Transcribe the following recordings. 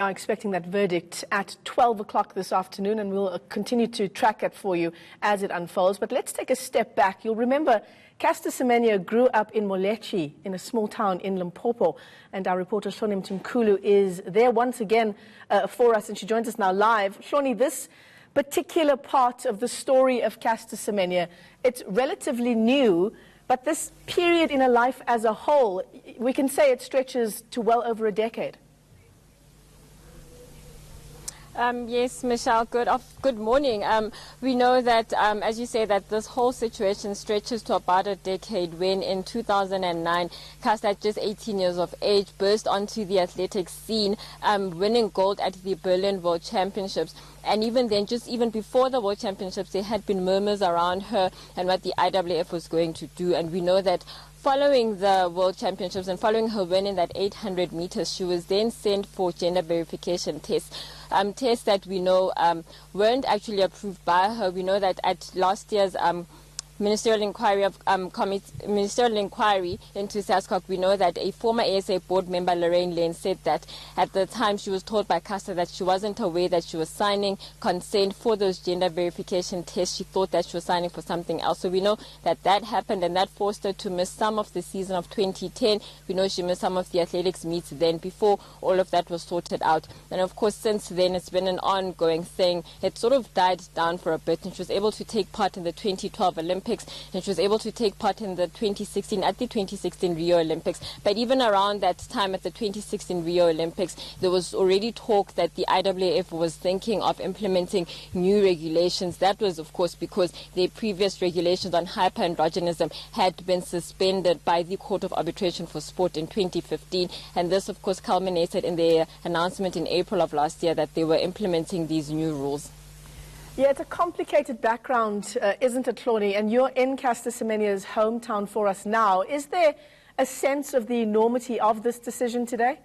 are expecting that verdict at 12 o'clock this afternoon, and we'll continue to track it for you as it unfolds. But let's take a step back. You'll remember Caster Semenya grew up in Moletji, in a small town in Limpopo, and our reporter Hloni Mtimkulu is there once again for us, and she joins us now live. Hloni, this particular part of the story of Caster Semenya, it's relatively new, but this period in her life as a whole, we can say it stretches to well over a decade. Yes, Michelle, good morning. We know that, as you say, that this whole situation stretches to about a decade when in 2009, Caster, at just 18 years of age, burst onto the athletics scene, winning gold at the Berlin World Championships. And even then, even before the World Championships, there had been murmurs around her and what the IAAF was going to do. And we know that following the World Championships and following her win in that 800 meters, she was then sent for gender verification tests. Tests that we know weren't actually approved by her. We know that at last year's Ministerial Inquiry into SASCOC, we know that a former ASA board member, Lorraine Lane, said that at the time she was told by Caster that she wasn't aware that she was signing consent for those gender verification tests. She thought that she was signing for something else. So we know that that happened, and that forced her to miss some of the season of 2010. We know she missed some of the athletics meets then before all of that was sorted out. And of course, since then, it's been an ongoing thing. It sort of died down for a bit, and she was able to take part in the 2012 Olympics. And she was able to take part in the 2016 Rio Olympics. But even around that time at the 2016 Rio Olympics, there was already talk that the IAAF was thinking of implementing new regulations. That was, of course, because their previous regulations on hyperandrogenism had been suspended by the Court of Arbitration for Sport in 2015. And this, of course, culminated in their announcement in April of last year that they were implementing these new rules. Yeah, it's a complicated background, isn't it, Hloni? And you're in Caster Semenya's hometown for us now. Is there a sense of the enormity of this decision today?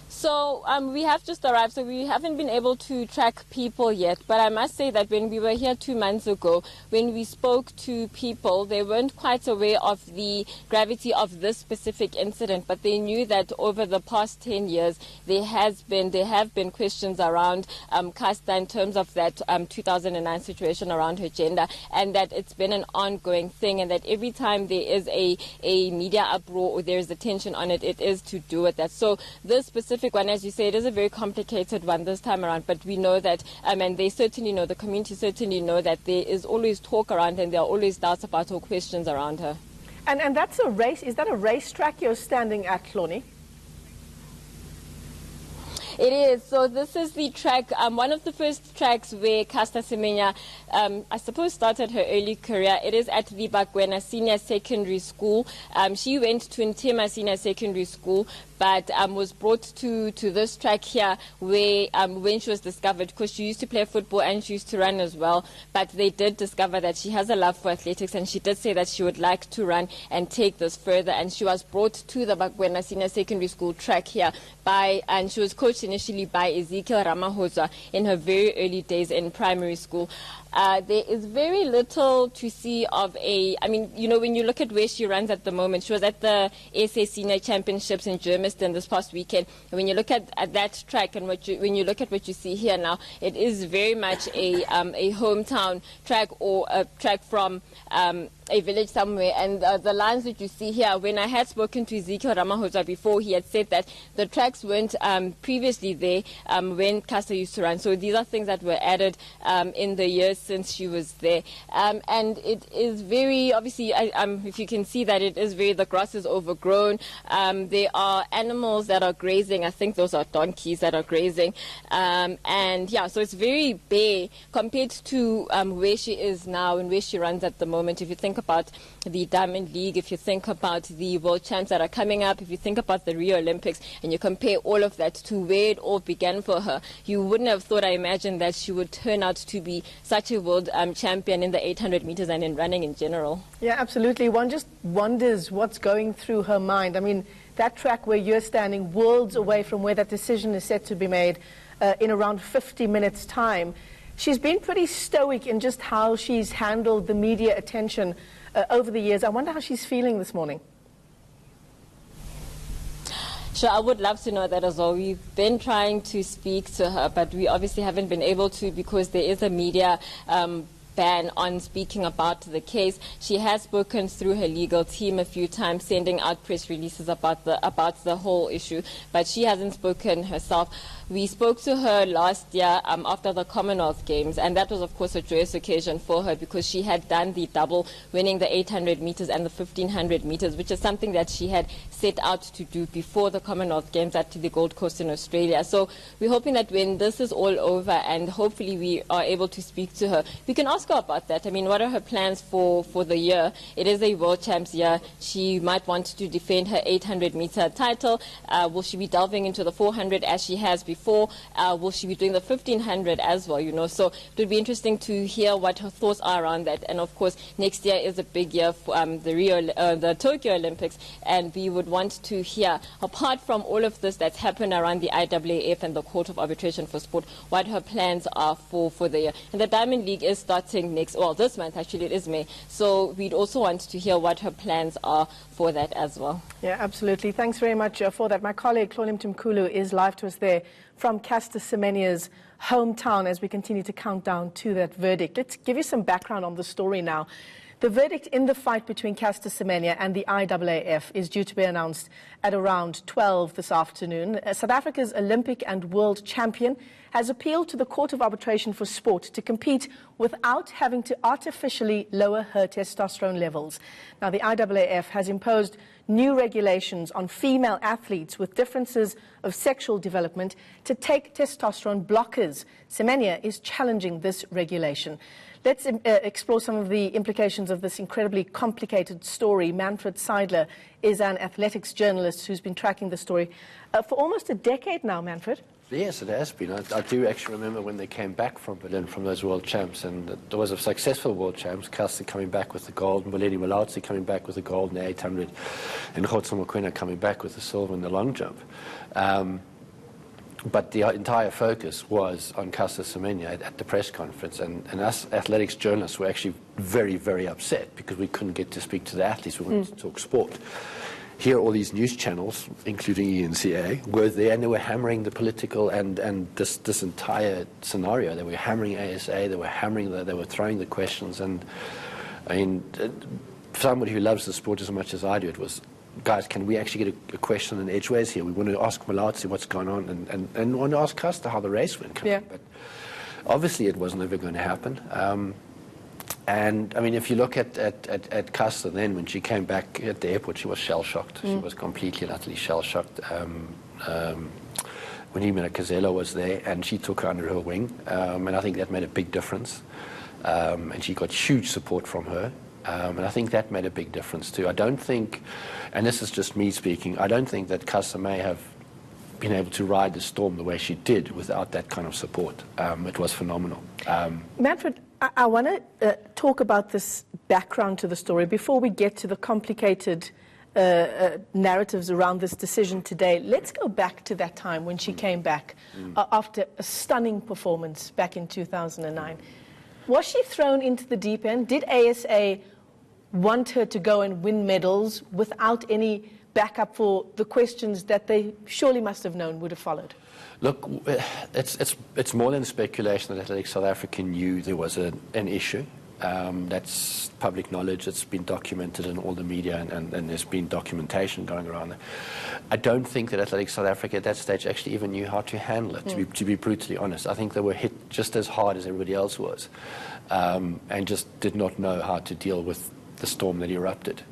So we have just arrived, so we haven't been able to track people yet. But I must say that when we were here 2 months ago, when we spoke to people, they weren't quite aware of the gravity of this specific incident. But they knew that over the past 10 years, there have been questions around Caster in terms of that 2009 situation around her gender, and that it's been an ongoing thing, and that every time there is a media uproar or there is attention on it, it is to do with that. So this specific one, as you say, it is a very complicated one this time around, but we know that, and they certainly know, the community certainly know that there is always talk around and there are always doubts about or questions around her. And that's a race, is that a racetrack you're standing at, Hloni? It is. So this is the track, one of the first tracks where Caster Semenya, I suppose, started her early career. It is at the Bakwena Senior Secondary School. She went to Ntema Senior Secondary School, but was brought to this track here where when she was discovered, because she used to play football and she used to run as well, but they did discover that she has a love for athletics, and she did say that she would like to run and take this further, and she was brought to the Bakwena Senior Secondary School track here and she was coached initially by Ezekiel Ramahotsa in her very early days in primary school. There is very little to see of when you look at where she runs at the moment, she was at the SA Senior Championships in Germiston this past weekend. And when you look at that track and when you look at what you see here now, it is very much a hometown track or a track from a village somewhere. And the lines that you see here, when I had spoken to Ezekiel Ramahotsa before, he had said that the tracks weren't previously there when Caster used to run. So these are things that were added in the years since she was there. And it is very, obviously, if you can see that it is the grass is overgrown. There are animals that are grazing. I think those are donkeys that are grazing. And yeah, so it's very bare compared to where she is now and where she runs at the moment. If you think about the Diamond League, if you think about the World Champs that are coming up, if you think about the Rio Olympics, and you compare all of that to where it all began for her, you wouldn't have thought, I imagine, that she would turn out to be such a world champion in the 800 meters and in running in general. Yeah, absolutely. One just wonders what's going through her mind. I mean, that track where you're standing, worlds away from where that decision is set to be made in around 50 minutes' time. She's been pretty stoic in just how she's handled the media attention over the years. I wonder how she's feeling this morning. Sure, I would love to know that as well. We've been trying to speak to her, but we obviously haven't been able to because there is a media ban on speaking about the case. She has spoken through her legal team a few times, sending out press releases about the whole issue, but she hasn't spoken herself. We spoke to her last year after the Commonwealth Games, and that was, of course, a joyous occasion for her because she had done the double, winning the 800 meters and the 1500 meters, which is something that she had set out to do before the Commonwealth Games at the Gold Coast in Australia. So we're hoping that when this is all over and hopefully we are able to speak to her, we can ask her about that. I mean, what are her plans for the year? It is a World Champs year. She might want to defend her 800-meter title. Will she be delving into the 400 as she has before? Will she be doing the 1500 as well? You know, so it would be interesting to hear what her thoughts are around that. And of course, next year is a big year for the Tokyo Olympics, and we would want to hear, apart from all of this that's happened around the IAAF and the Court of Arbitration for Sport, what her plans are for the year. And the Diamond League is starting this month, actually. It is May. So we'd also want to hear what her plans are for that as well. Yeah, absolutely. Thanks very much for that. My colleague, Hloni Mtimkulu, is live to us there from Caster Semenya's hometown as we continue to count down to that verdict. Let's give you some background on the story now. The verdict in the fight between Caster Semenya and the IAAF is due to be announced at around 12 this afternoon. South Africa's Olympic and world champion has appealed to the Court of Arbitration for Sport to compete without having to artificially lower her testosterone levels. Now, the IAAF has imposed new regulations on female athletes with differences of sexual development to take testosterone blockers. Semenya is challenging this regulation. Let's explore some of the implications of this incredibly complicated story. Manfred Seidler is an athletics journalist who's been tracking the story for almost a decade now, Manfred. Yes, it has been. I do actually remember when they came back from Berlin from those world champs, and there was a successful world champs, Caster coming back with the gold, Moletji coming back with the gold in the 800, and Moletji coming back with the silver in the long jump. But the entire focus was on Caster Semenya at the press conference, and us athletics journalists were actually very, very upset because we couldn't get to speak to the athletes. We wanted to talk sport. Here, all these news channels, including eNCA, were there, and they were hammering the political and this entire scenario. They were hammering ASA, they were throwing the questions, and I mean, for somebody who loves the sport as much as I do, it was, guys, can we actually get a question in edgeways here? We want to ask Moletji what's going on, and want to ask Caster how the race went. Yeah. But obviously it wasn't ever going to happen. And I mean, if you look at Caster then, when she came back at the airport, she was shell-shocked. She was completely and utterly shell-shocked. When Ymira Kazela was there, and she took her under her wing, and I think that made a big difference. And she got huge support from her. And I think that made a big difference too. I don't think, and this is just me speaking, I don't think that Caster may have been able to ride the storm the way she did without that kind of support. It was phenomenal. Manfred, I want to talk about this background to the story before we get to the complicated narratives around this decision today. Let's go back to that time when she came back after a stunning performance back in 2009. Was she thrown into the deep end? Did ASA want her to go and win medals without any backup for the questions that they surely must have known would have followed? Look, it's more than speculation that Athletics South Africa knew there was an issue. That's public knowledge. It's been documented in all the media, and there's been documentation going around. I don't think that Athletics South Africa at that stage actually even knew how to handle it, to be brutally honest. I think they were hit just as hard as everybody else was, and just did not know how to deal with the storm that erupted.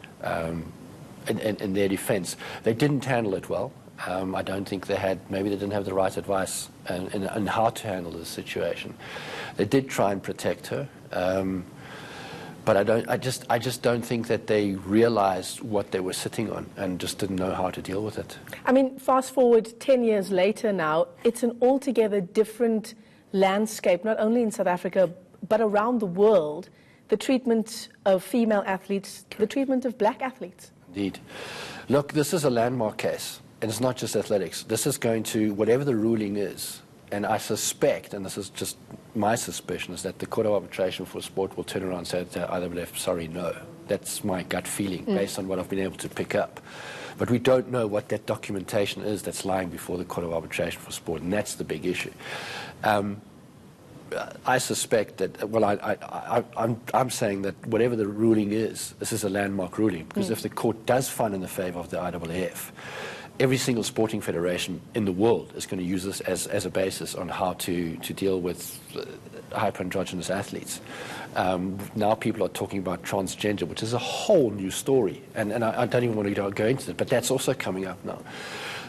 In their defense, they didn't handle it well. I don't think maybe they didn't have the right advice on how to handle the situation. They did try and protect her, but I just don't think that they realized what they were sitting on and just didn't know how to deal with it. I mean, fast forward 10 years later now, it's an altogether different landscape, not only in South Africa, but around the world, the treatment of female athletes, the treatment of black athletes. Indeed. Look, this is a landmark case. And it's not just athletics. This is going to, whatever the ruling is, and I suspect, and this is just my suspicion, is that the Court of Arbitration for Sport will turn around and say to IAAF, sorry, no. That's my gut feeling, based on what I've been able to pick up. But we don't know what that documentation is that's lying before the Court of Arbitration for Sport, and that's the big issue. I suspect that, well, I'm saying that whatever the ruling is, this is a landmark ruling, because if the court does find in the favour of the IAAF, every single sporting federation in the world is going to use this as a basis on how to deal with hyperandrogynous athletes. Now people are talking about transgender, which is a whole new story, and I don't even want to go into it, but that's also coming up now.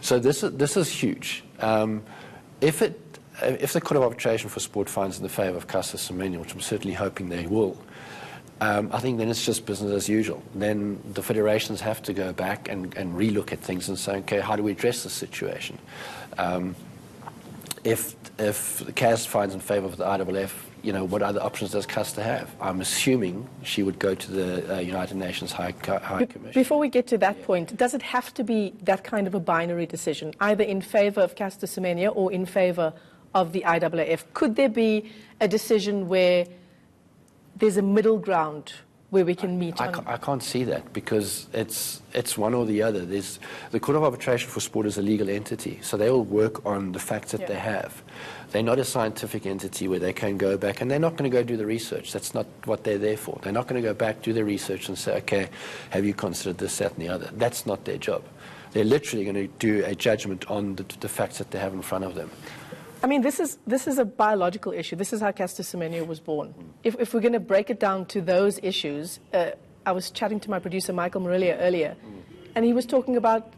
So this is huge. If the Court of Arbitration for Sport finds in the favour of Caster Semenya, which I'm certainly hoping they will, I think then it's just business as usual. Then the federations have to go back and relook at things and say, okay, how do we address this situation? If the CAS finds in favour of the IAAF, what other options does Caster have? I'm assuming she would go to the United Nations High Commission. Before we get to that point, does it have to be that kind of a binary decision, either in favour of Caster Semenya or in favour of the IAAF? Could there be a decision where there's a middle ground where we can meet on? I can't see that, because it's one or the other. The Court of Arbitration for Sport is a legal entity, so they will work on the facts that they have. They're not a scientific entity where they can go back, and they're not going to go do the research. That's not what they're there for. They're not going to go back, do the research and say, okay, have you considered this, that and the other? That's not their job. They're literally going to do a judgment on the facts that they have in front of them. I mean, this is a biological issue. This is how Caster Semenya was born. If we're going to break it down to those issues, I was chatting to my producer, Michael Morelia, earlier, and he was talking about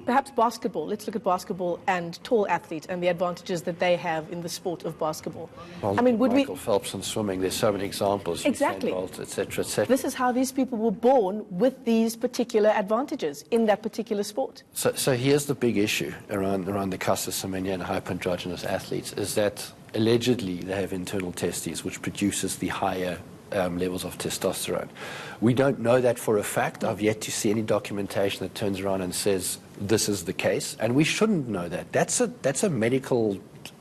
perhaps basketball. Let's look at basketball and tall athletes and the advantages that they have in the sport of basketball. Well, I mean, Michael Phelps and swimming, there's so many examples. Exactly. Et cetera, et cetera. This is how these people were born, with these particular advantages in that particular sport. So here's the big issue around the Caster Semenya and hyperandrogynous athletes, is that allegedly they have internal testes, which produces the higher levels of testosterone. We don't know that for a fact. I've yet to see any documentation that turns around and says this is the case, and we shouldn't know that. That's a medical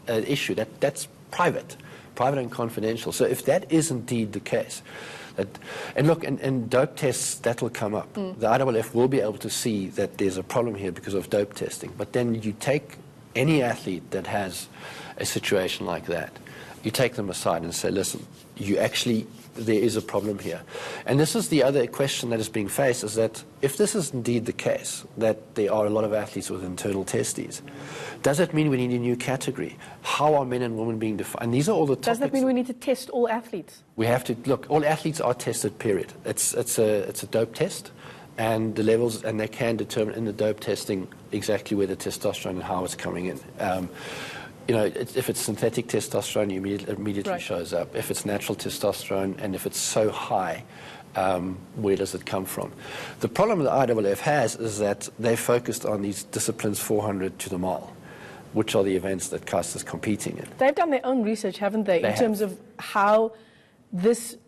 issue. That's private and confidential. So if that is indeed the case, and look, in dope tests, that will come up. The IAAF will be able to see that there's a problem here because of dope testing. But then you take any athlete that has a situation like that, you take them aside and say, listen, there is a problem here. And this is the other question that is being faced, is that if this is indeed the case, that there are a lot of athletes with internal testes, does that mean we need a new category? How are men and women being defined? And these are all the topics. Does that mean we need to test all athletes? We have to, look, all athletes are tested, period. It's a dope test, and the levels, and they can determine in the dope testing exactly where the testosterone and how it's coming in. If it's synthetic testosterone, it immediately shows up. If it's natural testosterone, and if it's so high, where does it come from? The problem the IAAF has is that they focused on these disciplines 400 to the mile, which are the events that Caster's competing in. They've done their own research, haven't they, in terms of how this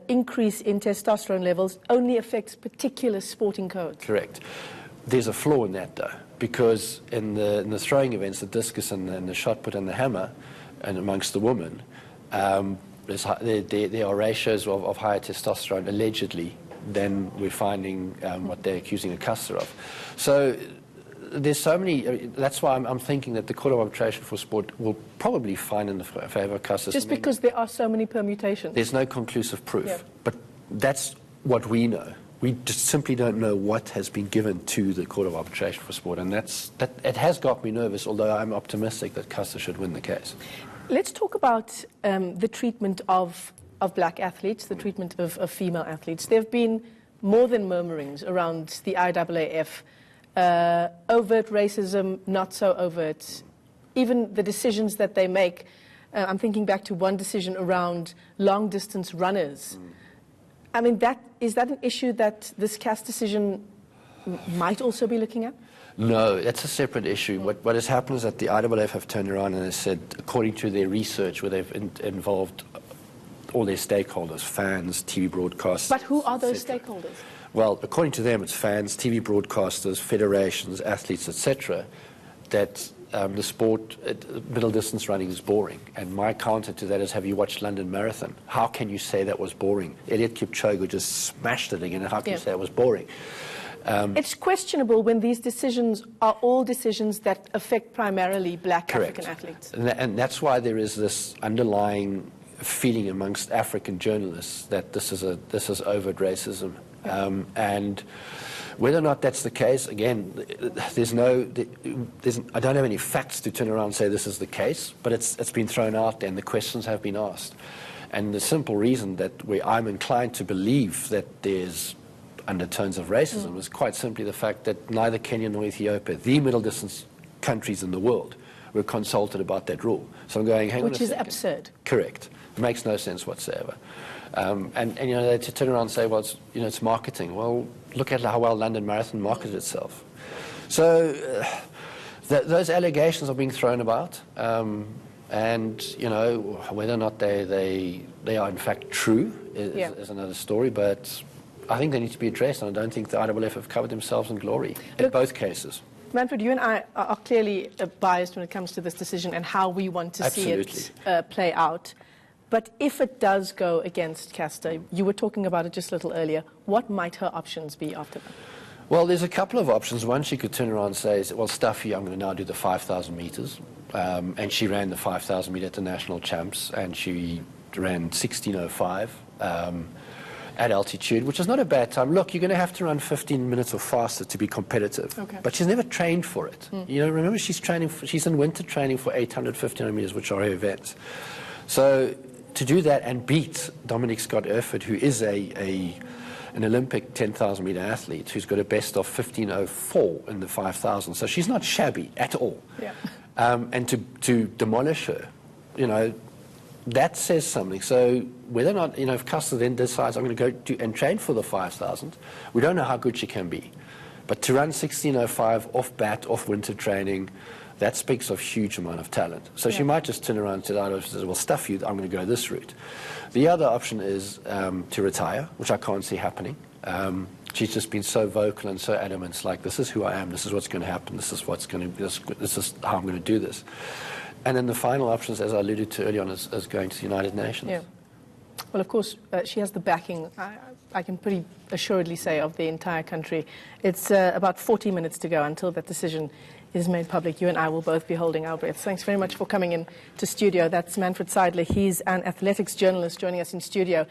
increase in testosterone levels only affects particular sporting codes? Correct. There's a flaw in that, though, because in the throwing events, the discus and the shot put and the hammer, and amongst the women, there are ratios of higher testosterone, allegedly, than we're finding what they're accusing a Caster of. So there's so many. That's why I'm thinking that the Court of Arbitration for Sport will probably find in the favour of Caster. Just because there are so many permutations. There's no conclusive proof, but that's what we know. We just simply don't know what has been given to the Court of Arbitration for Sport, and it has got me nervous, although I'm optimistic that Caster should win the case. Let's talk about the treatment of black athletes, the treatment of female athletes. There have been more than murmurings around the IAAF. Overt racism, not so overt. Even the decisions that they make. I'm thinking back to one decision around long-distance runners. I mean, is that an issue that this CAS decision might also be looking at? No, that's a separate issue. What has happened is that the IAAF have turned around and has said, according to their research, where they've involved all their stakeholders, fans, TV broadcasters. But who are those stakeholders? Well, according to them, it's fans, TV broadcasters, federations, athletes, etc., that the sport, middle distance running is boring. And my counter to that is, have you watched London Marathon? How can you say that was boring? Eliud Kipchoge just smashed it again, and how can you say it was boring? It's questionable when these decisions are all decisions that affect primarily black Correct. African athletes. And that's why there is this underlying feeling amongst African journalists that this is overt racism. And whether or not that's the case, again, I don't have any facts to turn around and say this is the case, but it's been thrown out there and the questions have been asked. And the simple reason that I'm inclined to believe that there's undertones of racism is quite simply the fact that neither Kenya nor Ethiopia, the middle distance countries in the world, were consulted about that rule. So I'm going, hang on a second. Which is absurd. Correct. It makes no sense whatsoever. And you know, they turn around and say, well, it's marketing. Well, look at how well London Marathon marketed itself. So those allegations are being thrown about, and you know, whether or not they are in fact true is another story. But I think they need to be addressed, and I don't think the IAAF have covered themselves in glory in both cases. Manfred, you and I are clearly biased when it comes to this decision and how we want to see it play out. But if it does go against Caster, you were talking about it just a little earlier, what might her options be after that? Well, there's a couple of options. One, she could turn around and say, well, stuff you, I'm going to now do the 5,000 metres. And she ran the 5,000 metre at the national champs, and she ran 16:05 at altitude, which is not a bad time. Look, you're going to have to run 15 minutes or faster to be competitive. Okay. But she's never trained for it. You know, remember, she's in winter training for 800, 1500 metres, which are her events. So to do that and beat Dominic Scott-Erfurt, who is an Olympic 10,000 metre athlete, who's got a best of 15:04 in the 5,000. So she's not shabby at all. Yeah. And to demolish her, you know, that says something. So whether or not, you know, if Caster then decides I'm going to go and train for the 5,000, we don't know how good she can be. But to run 16:05 off bat, off winter training, that speaks of huge amount of talent. So she might just turn around and say, well, stuff you, I'm going to go this route. The other option is to retire, which I can't see happening. She's just been so vocal and so adamant. It's like, this is who I am, this is what's going to happen, this is how I'm going to do this. And then the final options, as I alluded to earlier on, is going to the United Nations. Yeah. Well, of course, she has the backing, I can pretty assuredly say, of the entire country. It's about 40 minutes to go until that decision is made public. You and I will both be holding our breaths. Thanks very much for coming in to studio. That's Manfred Seidler. He's an athletics journalist joining us in studio.